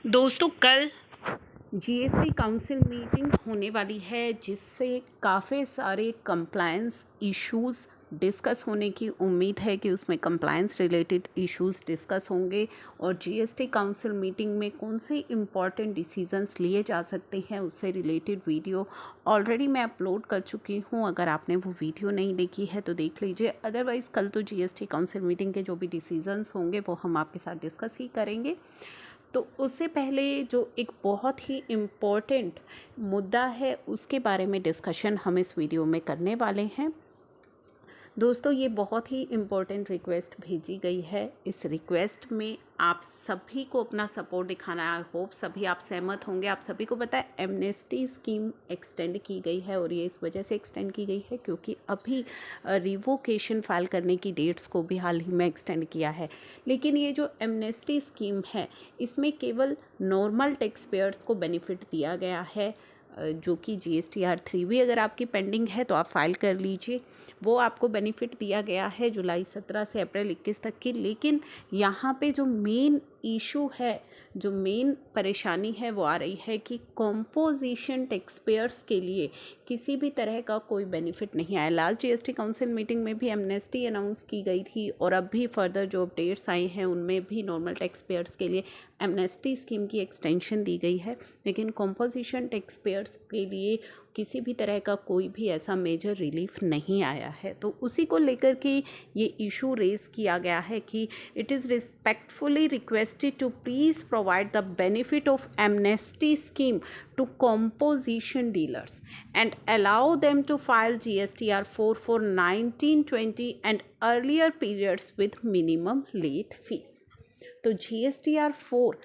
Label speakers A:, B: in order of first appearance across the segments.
A: दोस्तों कल GST council meeting होने वाली है जिससे काफ़ी सारे कंप्लायंस इश्यूज़ डिस्कस होने की उम्मीद है कि उसमें कंप्लायंस रिलेटेड इश्यूज़ डिस्कस होंगे और जीएसटी काउंसिल मीटिंग में कौन से इम्पॉर्टेंट डिसीजंस लिए जा सकते हैं उससे रिलेटेड वीडियो ऑलरेडी मैं अपलोड कर चुकी हूं। अगर आपने वो वीडियो नहीं देखी है तो देख लीजिए, अदरवाइज़ कल तो जीएसटी काउंसिल मीटिंग के जो भी डिसीजंस होंगे वो हम आपके साथ डिस्कस ही करेंगे। तो उससे पहले जो एक बहुत ही इम्पोर्टेंट मुद्दा है उसके बारे में डिस्कशन हम इस वीडियो में करने वाले हैं। दोस्तों ये बहुत ही इम्पोर्टेंट रिक्वेस्ट भेजी गई है। इस रिक्वेस्ट में आप सभी को अपना सपोर्ट दिखाना है। आई होप सभी आप सहमत होंगे। आप सभी को पता है एमनेस्टी स्कीम एक्सटेंड की गई है और ये इस वजह से एक्सटेंड की गई है क्योंकि अभी रिवोकेशन फाइल करने की डेट्स को भी हाल ही में एक्सटेंड किया है। लेकिन ये जो एमनेस्टी स्कीम है इसमें केवल नॉर्मल टैक्स पेयर्स को बेनिफिट दिया गया है, जो कि GSTR 3 भी अगर आपकी पेंडिंग है तो आप फाइल कर लीजिए। वो आपको बेनिफिट दिया गया है जुलाई 17 से अप्रैल 21 तक की। लेकिन यहाँ पे जो मेन इशू है, जो मेन परेशानी है वो आ रही है कि कॉम्पोजिशन टैक्स पेयर्स के लिए किसी भी तरह का कोई बेनिफिट नहीं आया। लास्ट जीएसटी काउंसिल मीटिंग में भी एमनेस्टी अनाउंस की गई थी और अब भी फर्दर जो अपडेट्स आए हैं उनमें भी नॉर्मल टैक्स पेयर्स के लिए एमनेस्टी स्कीम की एक्सटेंशन दी गई है, लेकिन कॉम्पोजिशन टैक्स पेयर्स के लिए किसी भी तरह का कोई भी ऐसा मेजर रिलीफ नहीं आया है। तो उसी को लेकर के ये इशू रेज़ किया गया है कि it is respectfully requested to please provide the benefit of amnesty scheme to composition dealers and allow them to file GSTR 4 for 1920 and earlier periods with minimum late fees। तो GSTR 4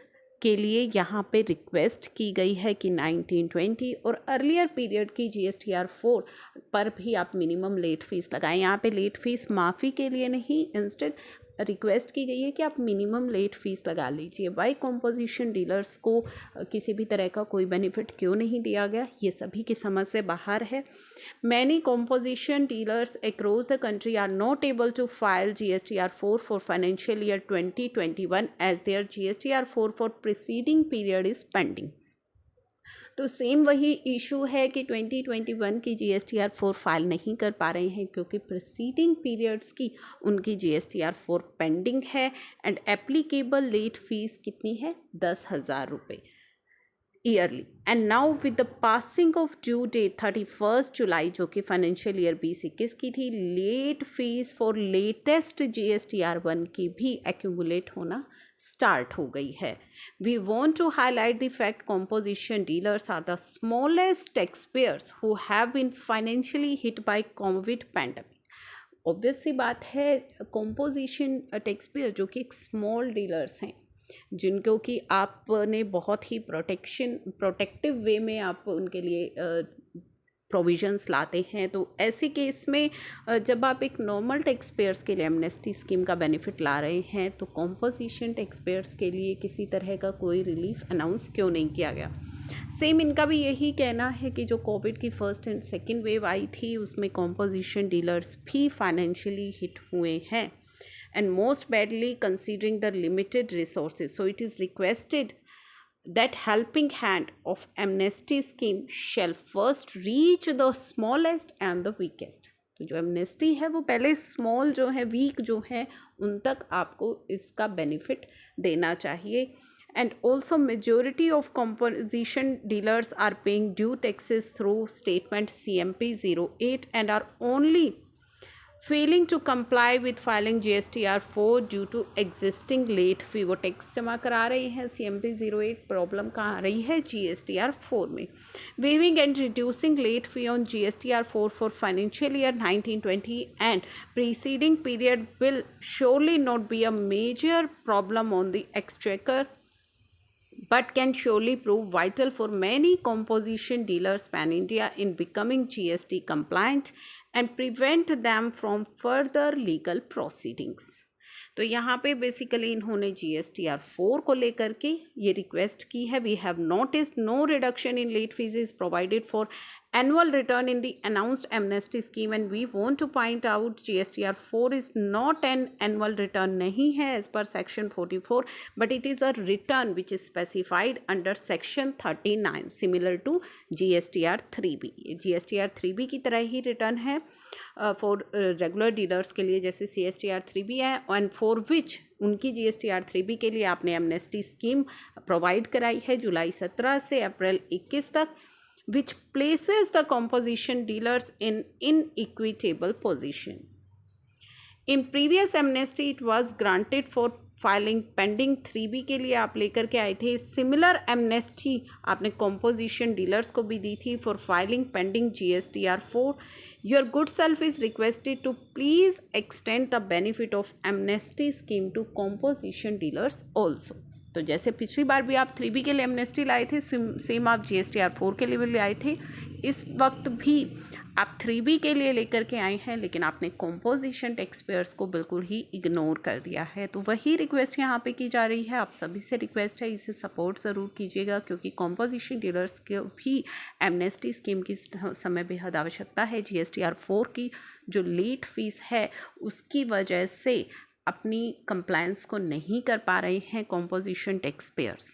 A: के लिए यहाँ पे request की गई है कि 1920 और अर्लियर पीरियड की GSTR 4 पर भी आप मिनिमम लेट फीस लगाएं। यहाँ पे लेट फीस माफ़ी के लिए नहीं, इंस्टेड रिक्वेस्ट की गई है कि आप मिनिमम लेट फीस लगा लीजिए। वाई कॉम्पोजिशन डीलर्स को किसी भी तरह का कोई बेनिफिट क्यों नहीं दिया गया, ये सभी की समझ से बाहर है। Many composition dealers across the country are not able to file GSTR 4 for financial year 2021 as there GSTR 4 for preceding period is pending. तो सेम वही इशू है कि 2021 की GSTR 4 फाइल नहीं कर पा रहे हैं क्योंकि प्रीसीडिंग पीरियड्स की उनकी GSTR 4 पेंडिंग है एंड एप्लीकेबल लेट फीस कितनी है, 10,000 रुपये yearly. And now with the passing of due date 31 July जो कि फाइनेंशियल ईयर 2021 की थी, late fees for latest GSTR 1 की भी एक्यूमुलेट होना स्टार्ट हो गई है। We want to highlight the fact composition dealers are the smallest taxpayers who have been financially hit by covid pandemic. Obvious सी बात है, कॉम्पोजिशन टैक्स पेयर जो कि एक स्मॉल डीलर्स हैं जिनको कि आपने बहुत ही प्रोटेक्टिव वे में आप उनके लिए प्रोविजंस लाते हैं, तो ऐसे केस में जब आप एक नॉर्मल टैक्स पेयर्स के लिए एमनेस्टी स्कीम का बेनिफिट ला रहे हैं तो कॉम्पोजिशन टैक्स पेयर्स के लिए किसी तरह का कोई रिलीफ अनाउंस क्यों नहीं किया गया। सेम इनका भी यही कहना है कि जो कोविड की फर्स्ट एंड सेकेंड वेव आई थी उसमें कॉम्पोजिशन डीलर्स भी फाइनेंशियली हिट हुए हैं and most badly considering the limited resources. So it is requested that helping hand of amnesty scheme shall first reach the smallest and the weakest। तो जो amnesty है वो पहले स्मॉल जो है, वीक जो है, उन तक आपको इसका बेनिफिट देना चाहिए। And also majority of composition dealers are paying due taxes through statement CMP 08 and are only failing to comply with filing GSTR 4 due to existing late fee। वो टैक्स जमा करा रहे हैं, CMP 08 प्रॉब्लम कहाँ आ रही है, GSTR 4 में। waiving and reducing late fee on GSTR 4 for financial year 1920 and preceding period will surely not be a major problem on the exchequer but can surely prove vital for many composition dealers pan-India in becoming GST compliant and prevent them from further legal proceedings। तो यहाँ पे basically इन्होंने GSTR 4 को लेकर के ये request की है। We have noticed no reduction in late fees is provided for annual return in the announced amnesty scheme, and we want to point out GSTR 4 is not an annual return नहीं है as per section 44, but it is a return which is specified under section 39 similar to GSTR 3B. GSTR 3B की तरह ही return है for regular dealers के लिए जैसे CSTR 3B है, and for which उनकी GSTR 3B के लिए आपने एमनेस्टी स्कीम प्रोवाइड कराई है जुलाई 17 से अप्रैल 21 तक, which places the composition dealers in inequitable position. In previous amnesty it was granted for filing pending 3B के लिए आप लेकर के आए थे. Similar amnesty आपने composition dealers को भी दी थी for filing pending GSTR 4. Your good self is requested to please extend the benefit of amnesty scheme to composition dealers also. तो जैसे पिछली बार भी आप 3B के लिए एमनेस्टी लाए थे, सेम आप GSTR 4 के लिए भी लाए थे. इस वक्त भी आप 3B के लिए लेकर के आए हैं, लेकिन आपने कॉम्पोजिशन टैक्स पेयर्स को बिल्कुल ही इग्नोर कर दिया है. तो वही रिक्वेस्ट यहाँ पे की जा रही है. आप सभी से रिक्वेस्ट है, इसे सपोर्ट ज़रूर कीजिएगा, क्योंकि कॉम्पोजिशन डीलर्स को भी एमनेस्टी स्कीम की समय बेहद आवश्यकता है. GSTR 4 की जो लेट फीस है उसकी वजह से अपनी कंप्लायंस को नहीं कर पा रहे हैं कॉम्पोजिशन टैक्स पेयर्स.